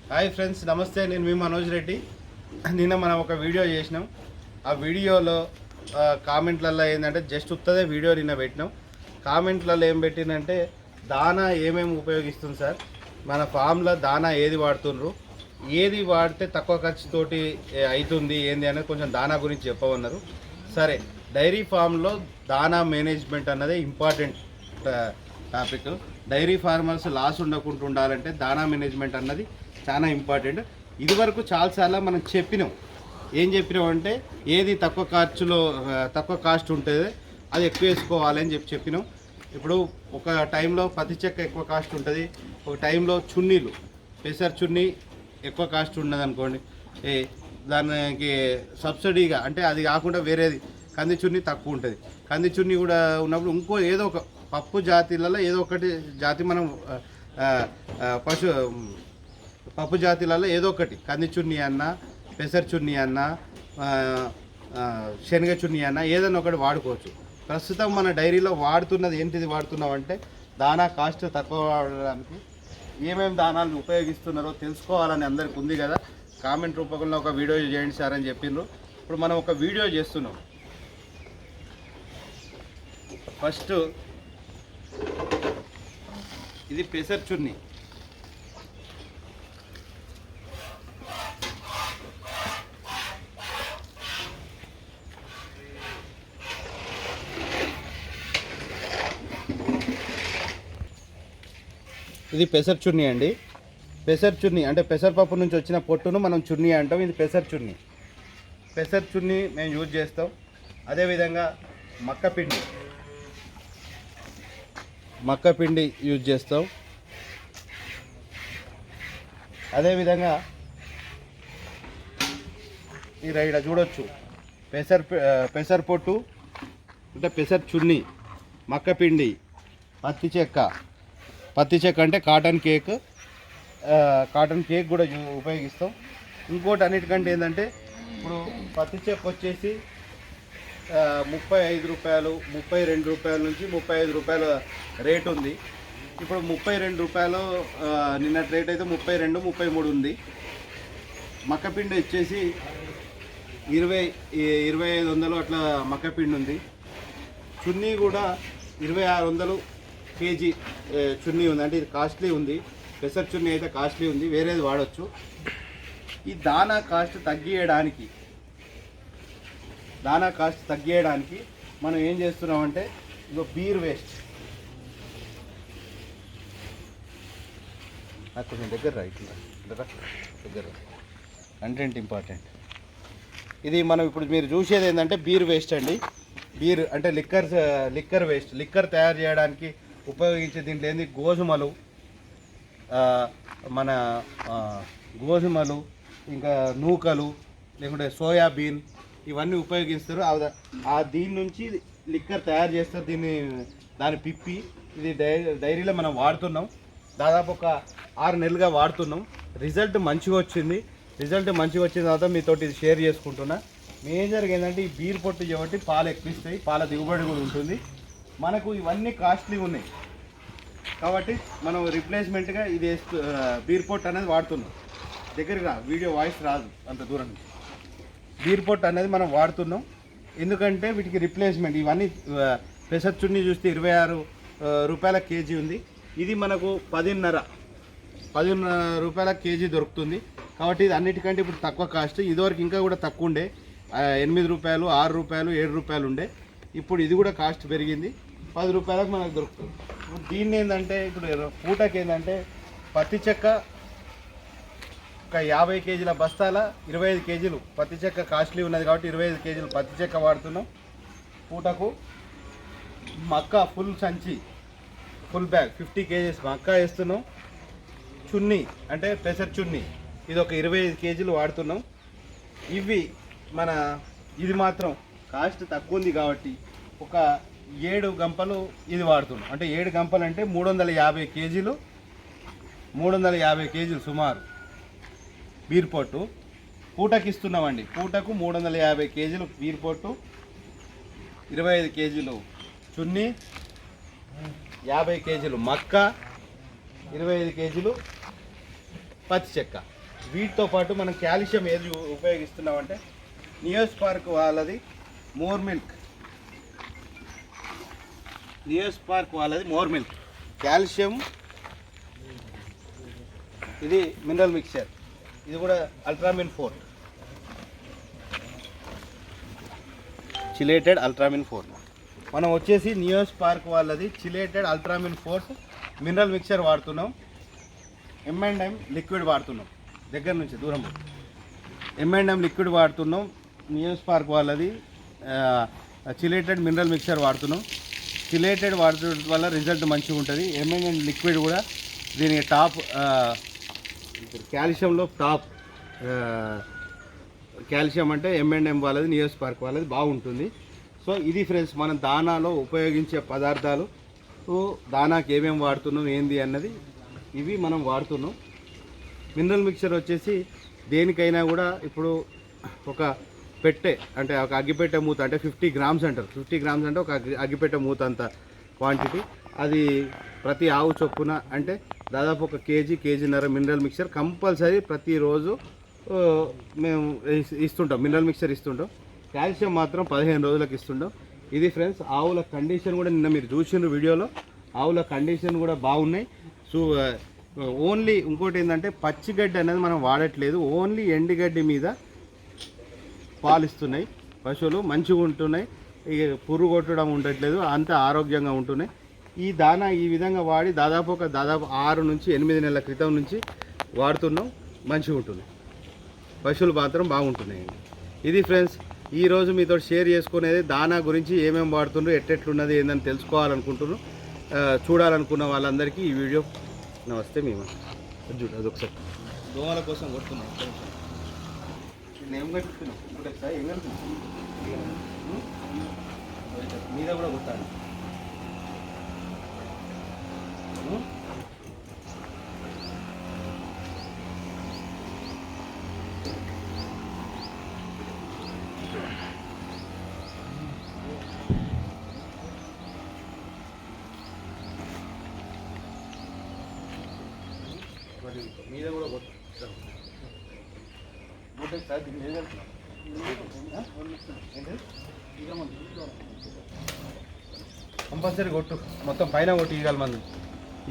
Hi friends, నమస్తే. నేను మీ మనోజ్ రెడ్డి. నిన్న మనం ఒక వీడియో చేసినాం. ఆ వీడియోలో కామెంట్లలో ఏంటంటే జస్ట్ ఉత్తదే వీడియో నిన్న పెట్టినాం. కామెంట్లలో ఏం పెట్టిందంటే దానా ఏమేమి ఉపయోగిస్తుంది సార్, మన ఫామ్లో దానా ఏది వాడుతుండ్రు, ఏది వాడితే తక్కువ ఖర్చుతోటి అవుతుంది ఏంది అనేది కొంచెం దానా గురించి చెప్పమన్నారు. సరే, డైరీ ఫామ్లో దానా మేనేజ్మెంట్ అన్నదే important topic. Dairy farmers loss ఉండకుండా ఉండాలంటే దానా మేనేజ్మెంట్ అన్నది చాలా ఇంపార్టెంట్. ఇదివరకు చాలాసార్లు మనం చెప్పినాం. ఏం చెప్పినాం అంటే ఏది తక్కువ కాస్ట్ ఉంటుంది అది ఎక్కువ వేసుకోవాలి అని చెప్పినాం. ఇప్పుడు ఒక టైంలో పత్తి చెక్క ఎక్కువ కాస్ట్ ఉంటుంది, ఒక టైంలో చున్నీలు పెసర్ చున్నీ ఎక్కువ కాస్ట్ ఉన్నది అనుకోండి, దానికి సబ్సిడీగా అంటే అది కాకుండా వేరేది కంది చున్నీ తక్కువ ఉంటుంది. కంది చున్నీ కూడా ఉన్నప్పుడు ఇంకో ఏదో ఒక పప్పు జాతిలలో ఏదో ఒకటి జాతి మనం పప్పు జాతిలలో ఏదో ఒకటి కంది చున్నీ అన్న, పెసర్ చున్నీ అన్న, శనగ చున్నీ అన్న ఏదైనా ఒకటి వాడుకోవచ్చు. ప్రస్తుతం మన డైరీలో వాడుతున్నది ఏంటిది వాడుతున్నామంటే దానా కాస్ట్ తక్కువ వాడడానికి ఏమేమి దానాలను ఉపయోగిస్తున్నారో తెలుసుకోవాలని అందరికి ఉంది కదా. కామెంట్ రూపంలో ఒక వీడియో చేయండి సార్ అని చెప్పిండ్రు. ఇప్పుడు మనం ఒక వీడియో చేస్తున్నాం. ఫస్ట్ ఇది పెసర్ చున్నీ. ఇది పెసర్ చున్నీ అండి. పెసర్ చున్నీ అంటే పెసరపప్పు నుంచి వచ్చిన పొట్టును మనం చున్నీ అంటాం. ఇది పెసర్ చున్నీ. పెసర్ చున్నీ మేము యూజ్ చేస్తాం. అదేవిధంగా మక్క పిండి యూజ్ చేస్తాం. అదేవిధంగా ఈ రైడ చూడొచ్చు, పెసర్ పొట్టు అంటే పెసర్ చున్నీ, మక్క పిండి, పత్తి చెక్క అంటే కాటన్ కేక్ కూడా ఉపయోగిస్తాం. ఇంకోటి అన్నిటికంటే ఏంటంటే ఇప్పుడు పత్తి చెక్క వచ్చేసి 35 రూపాయలు, 32 రూపాయల నుంచి 35 రూపాయల రేట్ ఉంది. ఇప్పుడు 32 రూపాయలు నిన్నటి రేట్ అయితే 32, 33 ఉంది. మక్కపిండి వచ్చేసి 2500 అట్లా మక్కపిండి ఉంది. చున్నీ కూడా 2600 కేజీ చున్నీ ఉంది. అంటే ఇది కాస్ట్లీ ఉంది. పెసర్ చున్నీ అయితే కాస్ట్లీ ఉంది, వేరేది వాడచ్చు. ఈ దానా కాస్ట్ తగ్గియడానికి మనం ఏం చేస్తున్నామంటే ఇగో బీర్ వేస్ట్ కొంచెం దగ్గర కంటెంట్ ఇంపార్టెంట్. ఇది మనం ఇప్పుడు మీరు చూసేది ఏంటంటే బీర్ వేస్ట్ అండి. బీర్ అంటే లిక్కర్ వేస్ట్. లిక్కర్ తయారు చేయడానికి ఉపయోగించే దీంట్లో ఏంది గోధుమలు, ఇంకా నూకలు, లేకుంటే సోయాబీన్ ఇవన్నీ ఉపయోగిస్తారు. దీని నుంచి లిక్కర్ తయారు చేస్తారు. దాని పిప్పి ఇది డైరీలో మనం వాడుతున్నాం. దాదాపు ఒక 6 నెలలుగా వాడుతున్నాం. రిజల్ట్ మంచిగా వచ్చిన తర్వాత మీతోటి ఇది షేర్ చేసుకుంటున్నా. మేజర్గా ఏంటంటే ఈ బీర్ పొట్టు కాబట్టి పాలు ఎక్కువ ఇస్తాయి, పాల దిగుబడి కూడా ఉంటుంది. మనకు ఇవన్నీ కాస్ట్లీ ఉన్నాయి కాబట్టి మనం రిప్లేస్మెంట్గా ఇది బీర్ పొట్టు అనేది వాడుతున్నాం. దగ్గరగా వీడియో వాయిస్ రాదు అంత దూరం నుంచి. బీర్ పొట్టు అనేది మనం వాడుతున్నాం. ఎందుకంటే వీటికి రిప్లేస్మెంట్ ఇవన్నీ పెసర్ చున్నీ చూస్తే 26 రూపాయల కేజీ ఉంది. ఇది మనకు 10.5 రూపాయల కేజీ దొరుకుతుంది. కాబట్టి ఇది అన్నిటికంటే ఇప్పుడు తక్కువ కాస్ట్. ఇదివరకు ఇంకా కూడా తక్కువ ఉండే, 8 రూపాయలు, 6 రూపాయలు, 7 రూపాయలు ఉండే. ఇప్పుడు ఇది కూడా కాస్ట్ పెరిగింది, 10 రూపాయలకు మనకు దొరుకుతుంది. ఇప్పుడు దీన్ని ఏంటంటే ఇప్పుడు పూటకి ఏంటంటే పత్తి చెక్క ఒక 50 కేజీల బస్తాల 25 కేజీలు పత్తి చెక్క కాస్ట్లీ ఉన్నది కాబట్టి 25 కేజీలు పత్తి చెక్క వాడుతున్నాం పూటకు. మక్క ఫుల్ బ్యాగ్ 50 కేజీస్ మక్క వేస్తున్నాం. చున్నీ అంటే పెసర్ చున్నీ ఇది ఒక 25 కేజీలు వాడుతున్నాం. ఇది మాత్రం కాస్ట్ తక్కువ ఉంది కాబట్టి ఒక 7 గంపలు ఇది వాడుతున్నాం. అంటే 7 గంపలు అంటే 350 కేజీలు సుమారు బీర్ పొట్టు పూటకి ఇస్తున్నామండి. పూటకు 350 కేజీలు బీర్ పొట్టు, 25 కేజీలు చున్నీ, 50 కేజీలు మక్క, 25 కేజీలు పచ్చి చెక్క. వీటితో పాటు మనం కాల్షియం ఏది ఉపయోగిస్తున్నామంటే నియోస్పార్క్ వాళ్ళది మోర్ మిల్క్. నియోస్పార్క్ వాళ్ళది మోర్ మిల్క్ కాల్షియం. ఇది మినరల్ మిక్చర్, ఇది కూడా అల్ట్రామిన్ 4 చిలేటెడ్ అల్ట్రామిన్ 4. మనం వచ్చేసి నియోస్పార్క్ వాళ్ళది చిలేటెడ్ అల్ట్రామిన్ 4 మినరల్ మిక్చర్ వాడుతున్నాం. M&M లిక్విడ్ వాడుతున్నాం. దగ్గర నుంచి దూరం M&M లిక్విడ్ వాడుతున్నాం. నియోస్పార్క్ వాళ్ళది చిలేటెడ్ మినరల్ మిక్చర్ వాడుతున్నాం. చిలేటెడ్ వాడటం వల్ల రిజల్ట్ మంచిగా ఉంటుంది. M&M లిక్విడ్ కూడా దీని టాప్ కాల్షియంలో టాప్ కాల్షియం అంటే M&M వాళ్ళది నియోస్పార్క్ వాళ్ళది బాగుంటుంది. సో ఇది ఫ్రెండ్స్ మనం దానాలో ఉపయోగించే పదార్థాలు. దానాకి ఏమేమి వాడుతున్నాం ఏంది అన్నది ఇవి మనం వాడుతున్నాం. మినరల్ మిక్చర్ వచ్చేసి దేనికైనా కూడా ఇప్పుడు ఒక పెట్టె అంటే ఒక అగ్గిపెట్టె మూత అంటే 50 గ్రామ్స్ అంటారు. 50 గ్రామ్స్ అంటే ఒక అగ్గిపెట్టె మూత అంత క్వాంటిటీ. అది ప్రతి ఆవు చొప్పున అంటే దాదాపు ఒక కేజీన్నర మినరల్ మిక్చర్ కంపల్సరీ ప్రతిరోజు మేము ఇస్తుంటాం. మినరల్ మిక్చర్ ఇస్తుంటాం. కాల్షియం మాత్రం 15 రోజులకు ఇస్తుంటాం. ఇది ఫ్రెండ్స్ ఆవుల కండిషన్ కూడా నిన్న మీరు చూసిన వీడియోలో ఆవుల కండిషన్ కూడా బాగున్నాయి. సో ఓన్లీ ఇంకోటి ఏంటంటే పచ్చిగడ్డి అనేది మనం వాడట్లేదు. ఓన్లీ ఎండుగడ్డి మీద పాలిస్తున్నాయి. పశువులు మంచిగా ఉంటున్నాయి. ఇక పురుగు కొట్టడం ఉండట్లేదు. అంత ఆరోగ్యంగా ఉంటున్నాయి. ఈ దానా ఈ విధంగా వాడి దాదాపు 6 నుంచి 8 నెలల క్రితం నుంచి వాడుతున్నాం. మంచిగా ఉంటున్నాయి. పశువులు మాత్రం బాగుంటున్నాయి. ఇది ఫ్రెండ్స్ ఈరోజు మీతో షేర్ చేసుకునేది దానా గురించి. ఏమేమి వాడుతుండ్రు, ఎట్టెట్లున్నది ఏందని తెలుసుకోవాలనుకుంటున్నాను. చూడాలనుకున్న వాళ్ళందరికీ ఈ వీడియో నమస్తే. మేము చూడు అదొకసారి దోమల కోసం కొడుతున్నాం. ఏం కట్టుకున్నాం ఏం కట్టుకున్నాం మీద కూడా కొట్టాలి. మీద కూడా కొట్టాం. కంపల్సరీ కొట్టు, మొత్తం పైన కొట్టు. ఈగల మందు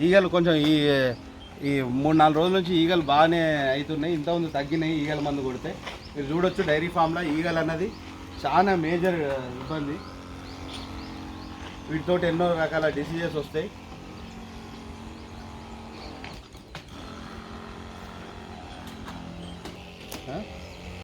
ఈగలు కొంచెం ఈ 3-4 రోజుల నుంచి ఈగలు బాగానే అవుతున్నాయి. ఇంతకుముందు తగ్గినాయి ఈగల మందు కొడితే. మీరు చూడొచ్చు డైరీ ఫామ్లో ఈగలు అన్నది చాలా మేజర్ ఇబ్బంది. వీటితోటి ఎన్నో రకాల డిసీజెస్ వస్తాయి.